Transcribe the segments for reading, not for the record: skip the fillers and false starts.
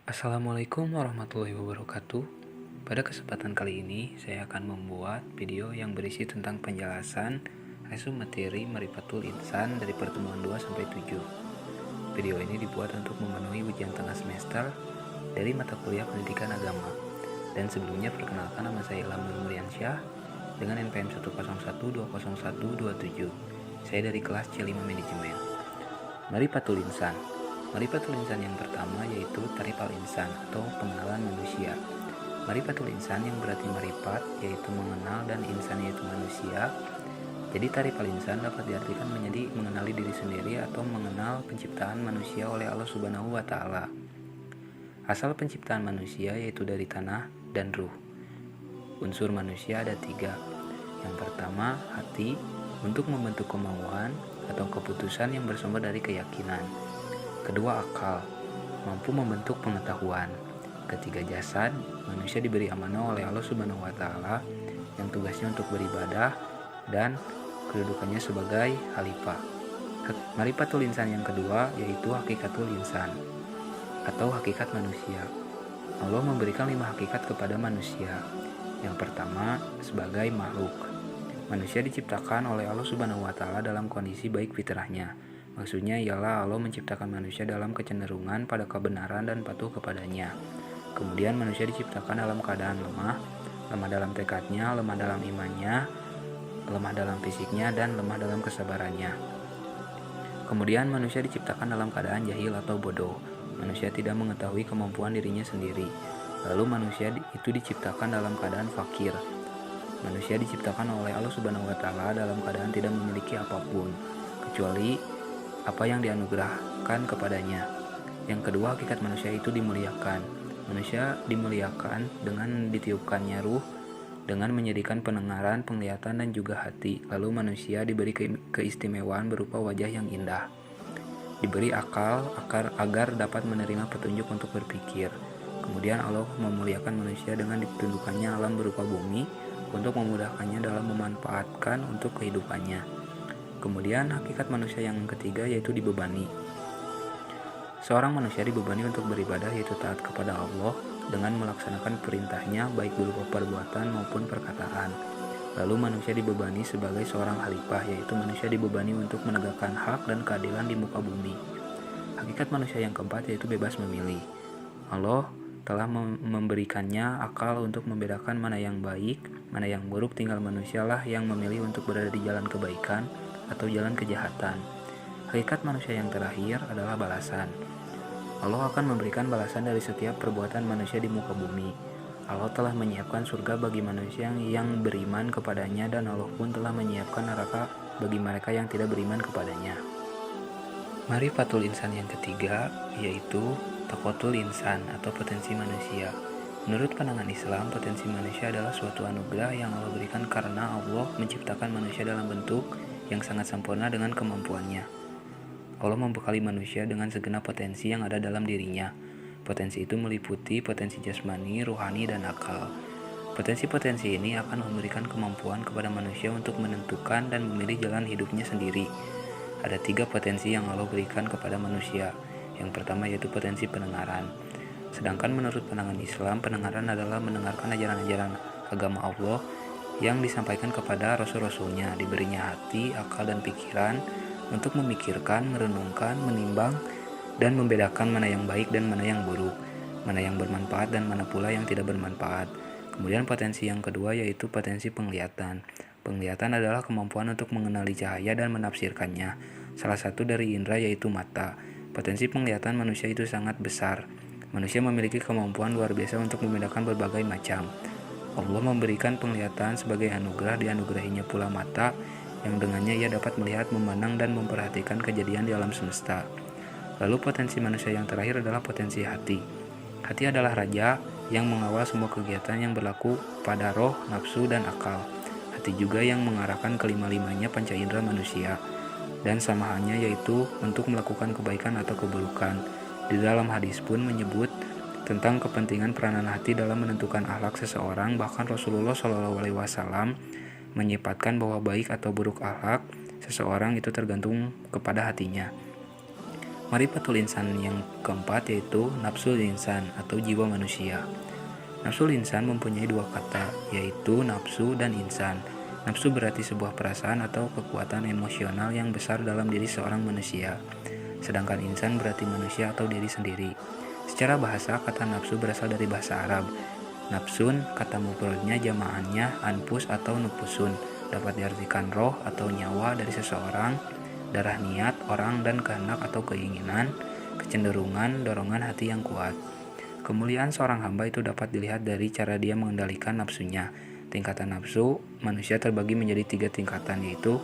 Assalamualaikum warahmatullahi wabarakatuh. Pada kesempatan kali ini, saya akan membuat video yang berisi tentang penjelasan resume materi Marifatul Insan dari pertemuan 2-7. Video ini dibuat untuk memenuhi ujian tengah semester dari mata kuliah Pendidikan Agama. Dan sebelumnya perkenalkan, nama saya Ilham Nurmuriansyah dengan NPM 101201207. Saya dari kelas C5 Manajemen. Marifatul Insan. Marifatul Insan yang pertama yaitu Ta'rif al-Insan atau pengenalan manusia. Marifatul Insan yang berarti marifat yaitu mengenal dan insan yaitu manusia. Jadi Ta'rif al-Insan dapat diartikan menjadi mengenali diri sendiri atau mengenal penciptaan manusia oleh Allah Subhanahu wa taala. Asal penciptaan manusia yaitu dari tanah dan ruh. Unsur manusia ada 3. Yang pertama, hati untuk membentuk kemauan atau keputusan yang bersumber dari keyakinan. Kedua, akal, mampu membentuk pengetahuan. Ketiga, jasad, manusia diberi amanah oleh Allah Subhanahu wa taala yang tugasnya untuk beribadah dan kedudukannya sebagai khalifah. Marifatul Insan yang kedua yaitu hakikatul insan atau hakikat manusia. Allah memberikan 5 hakikat kepada manusia. Yang pertama, sebagai makhluk. Manusia diciptakan oleh Allah Subhanahu wa taala dalam kondisi baik fitrahnya. Maksudnya ialah Allah menciptakan manusia dalam kecenderungan pada kebenaran dan patuh kepadanya. Kemudian manusia diciptakan dalam keadaan lemah dalam tekadnya, lemah dalam imannya, lemah dalam fisiknya, dan lemah dalam kesabarannya. Kemudian manusia diciptakan dalam keadaan jahil atau bodoh. Manusia tidak mengetahui kemampuan dirinya sendiri. Lalu manusia itu diciptakan dalam keadaan fakir. Manusia diciptakan oleh Allah Subhanahu wa taala dalam keadaan tidak memiliki apapun kecuali apa yang dianugerahkan kepadanya. Yang kedua, hakikat manusia itu dimuliakan. Manusia dimuliakan dengan ditiupkannya ruh, dengan menjadikan pendengaran, penglihatan, dan juga hati. Lalu manusia diberi keistimewaan berupa wajah yang indah. Diberi akal agar dapat menerima petunjuk untuk berpikir. Kemudian Allah memuliakan manusia dengan ditundukkannya alam berupa bumi untuk memudahkannya dalam memanfaatkan untuk kehidupannya. Kemudian hakikat manusia yang ketiga yaitu dibebani. Seorang manusia dibebani untuk beribadah yaitu taat kepada Allah dengan melaksanakan perintahnya baik berupa perbuatan maupun perkataan. Lalu manusia dibebani sebagai seorang khalifah yaitu manusia dibebani untuk menegakkan hak dan keadilan di muka bumi. Hakikat manusia yang keempat yaitu bebas memilih. Allah telah memberikannya akal untuk membedakan mana yang baik, mana yang buruk, tinggal manusialah yang memilih untuk berada di jalan kebaikan atau jalan kejahatan. Hakikat manusia yang terakhir adalah balasan. Allah akan memberikan balasan dari setiap perbuatan manusia di muka bumi. Allah telah menyiapkan surga bagi manusia yang beriman kepadanya dan Allah pun telah menyiapkan neraka bagi mereka yang tidak beriman kepadanya. Marifatul Insan yang ketiga yaitu taqwatul insan atau potensi manusia. Menurut pandangan Islam, potensi manusia adalah suatu anugerah yang Allah berikan karena Allah menciptakan manusia dalam bentuk yang sangat sempurna dengan kemampuannya. Allah membekali manusia dengan segenap potensi yang ada dalam dirinya. Potensi itu meliputi potensi jasmani, rohani, dan akal. Potensi-potensi ini akan memberikan kemampuan kepada manusia untuk menentukan dan memilih jalan hidupnya sendiri. Ada 3 potensi yang Allah berikan kepada manusia. Yang pertama yaitu potensi pendengaran. Sedangkan menurut pandangan Islam, pendengaran adalah mendengarkan ajaran-ajaran agama Allah yang disampaikan kepada rasul-rasulnya. Diberinya hati, akal, dan pikiran untuk memikirkan, merenungkan, menimbang, dan membedakan mana yang baik dan mana yang buruk, mana yang bermanfaat dan mana pula yang tidak bermanfaat. Kemudian potensi yang kedua yaitu potensi penglihatan. Penglihatan adalah kemampuan untuk mengenali cahaya dan menafsirkannya. Salah satu dari indera yaitu mata. Potensi penglihatan manusia itu sangat besar. Manusia memiliki kemampuan luar biasa untuk membedakan berbagai macam. Allah memberikan penglihatan sebagai anugerah, dianugerahinya pula mata yang dengannya ia dapat melihat, memandang, dan memperhatikan kejadian di alam semesta. Lalu potensi manusia yang terakhir adalah potensi hati. Hati adalah raja yang mengawal semua kegiatan yang berlaku pada roh, nafsu, dan akal. Hati juga yang mengarahkan kelima-limanya panca indera manusia. Dan sama halnya yaitu untuk melakukan kebaikan atau keburukan. Di dalam hadis pun menyebut tentang kepentingan peranan hati dalam menentukan akhlak seseorang. Bahkan Rasulullah SAW menyifatkan bahwa baik atau buruk akhlak seseorang itu tergantung kepada hatinya. Marifatul insan yang keempat yaitu nafsul insan atau jiwa manusia. Nafsul insan mempunyai dua kata, yaitu nafsu dan insan. Nafsu berarti sebuah perasaan atau kekuatan emosional yang besar dalam diri seorang manusia. Sedangkan insan berarti manusia atau diri sendiri. Secara bahasa, kata nafsu berasal dari bahasa Arab. Nafsun, kata mufradnya jamaannya anfus atau nufusun, dapat diartikan roh atau nyawa dari seseorang, darah niat orang dan kehendak atau keinginan, kecenderungan, dorongan hati yang kuat. Kemuliaan seorang hamba itu dapat dilihat dari cara dia mengendalikan nafsunya. Tingkatan nafsu manusia terbagi menjadi 3 tingkatan, yaitu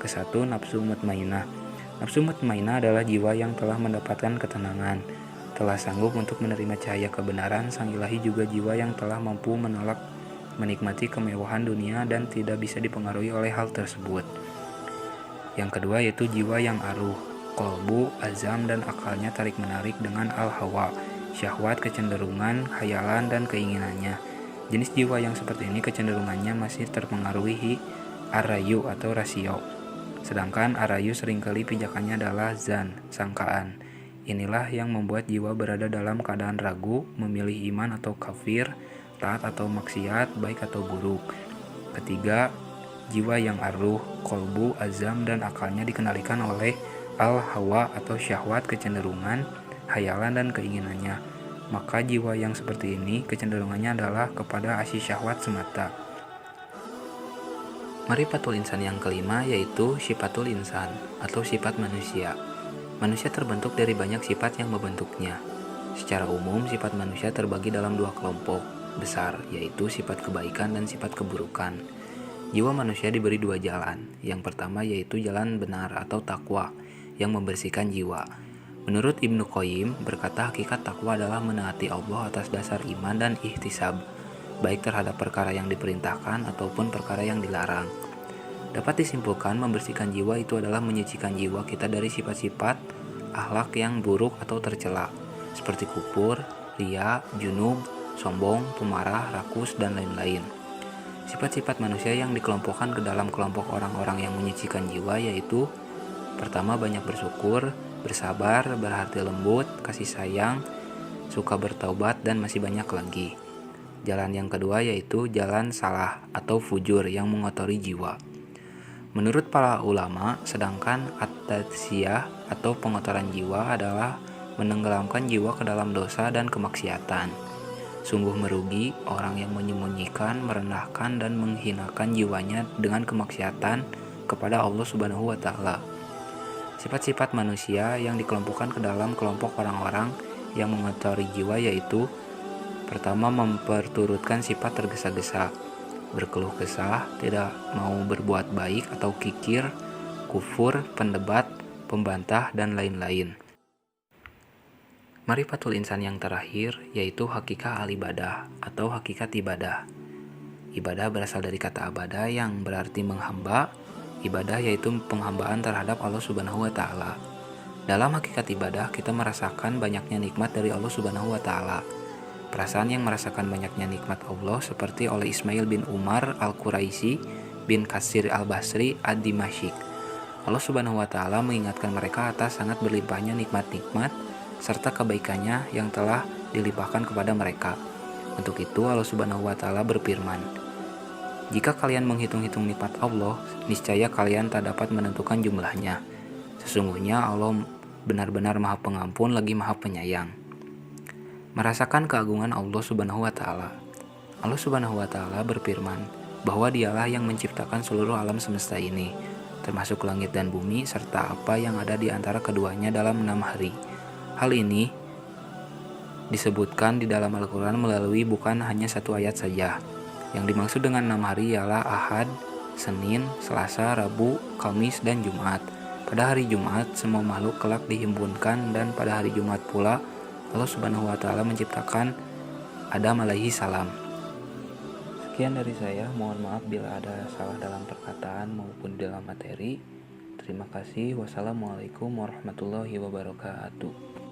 ke-1 nafsu mutmainah. Nafsu mutmainah adalah jiwa yang telah mendapatkan ketenangan, telah sanggup untuk menerima cahaya kebenaran. Sang ilahi juga jiwa yang telah mampu menolak menikmati kemewahan dunia dan tidak bisa dipengaruhi oleh hal tersebut. Yang kedua yaitu jiwa yang aruh, kolbu, azam, dan akalnya tarik-menarik dengan al-hawa, syahwat, kecenderungan, khayalan, dan keinginannya. Jenis jiwa yang seperti ini kecenderungannya masih terpengaruhi arayu atau rasio. Sedangkan arayu seringkali pijakannya adalah zan, sangkaan. Inilah yang membuat jiwa berada dalam keadaan ragu, memilih iman atau kafir, taat atau maksiat, baik atau buruk. Ketiga, jiwa yang aruh, kolbu, azam, dan akalnya dikendalikan oleh al-hawa atau syahwat, kecenderungan, khayalan, dan keinginannya. Maka jiwa yang seperti ini kecenderungannya adalah kepada asyik syahwat semata. Marifatul insan yang kelima yaitu sifatul insan atau sifat manusia. Manusia terbentuk dari banyak sifat yang membentuknya. Secara umum, sifat manusia terbagi dalam 2 kelompok besar, yaitu sifat kebaikan dan sifat keburukan. Jiwa manusia diberi 2 jalan. Yang pertama yaitu jalan benar atau takwa yang membersihkan jiwa. Menurut Ibnu Qayyim berkata, hakikat takwa adalah menaati Allah atas dasar iman dan ihtisab, baik terhadap perkara yang diperintahkan ataupun perkara yang dilarang. Dapat disimpulkan membersihkan jiwa itu adalah menyucikan jiwa kita dari sifat-sifat akhlak yang buruk atau tercela, seperti kufur, riya, junub, sombong, pemarah, rakus, dan lain-lain. Sifat-sifat manusia yang dikelompokkan ke dalam kelompok orang-orang yang menyucikan jiwa yaitu pertama banyak bersyukur, bersabar, berhati lembut, kasih sayang, suka bertaubat, dan masih banyak lagi. Jalan yang kedua yaitu jalan salah atau fujur yang mengotori jiwa. Menurut para ulama, sedangkan at-tazkiyah atau pengotoran jiwa adalah menenggelamkan jiwa ke dalam dosa dan kemaksiatan. Sungguh merugi orang yang menyembunyikan, merendahkan, dan menghinakan jiwanya dengan kemaksiatan kepada Allah Subhanahu wa Ta'ala. Sifat-sifat manusia yang dikelompokkan ke dalam kelompok orang-orang yang mengotori jiwa yaitu pertama memperturutkan sifat tergesa-gesa, berkeluh kesah, tidak mau berbuat baik atau kikir, kufur, pendebat, pembantah, dan lain-lain. Marifatul insan yang terakhir yaitu hakikat al-ibadah atau hakikat ibadah. Ibadah berasal dari kata abada yang berarti menghamba. Ibadah yaitu penghambaan terhadap Allah Subhanahu wa Ta'ala. Dalam hakikat ibadah kita merasakan banyaknya nikmat dari Allah Subhanahu wa Ta'ala. Perasaan yang merasakan banyaknya nikmat Allah seperti oleh Ismail bin Umar al-Quraisy bin Kasir al-Basri ad-Dimashq. Allah Subhanahu wa Ta'ala mengingatkan mereka atas sangat berlimpahnya nikmat-nikmat serta kebaikannya yang telah dilimpahkan kepada mereka. Untuk itu Allah Subhanahu wa Ta'ala berfirman, "Jika kalian menghitung-hitung nikmat Allah, niscaya kalian tak dapat menentukan jumlahnya. Sesungguhnya Allah benar-benar Maha Pengampun lagi Maha Penyayang." Merasakan keagungan Allah Subhanahu wa Ta'ala. Allah Subhanahu wa Ta'ala berfirman bahwa Dialah yang menciptakan seluruh alam semesta ini, termasuk langit dan bumi serta apa yang ada di antara keduanya dalam 6 hari. Hal ini disebutkan di dalam Al-Quran melalui bukan hanya 1 ayat saja. Yang dimaksud dengan 6 hari ialah Ahad, Senin, Selasa, Rabu, Kamis, dan Jumat. Pada hari Jumat, semua makhluk kelak dihimpunkan dan pada hari Jumat pula Allah Subhanahu wa Ta'ala menciptakan Adam alaihi salam. Sekian dari saya, mohon maaf bila ada salah dalam perkataan maupun dalam materi. Terima kasih. Wassalamualaikum warahmatullahi wabarakatuh.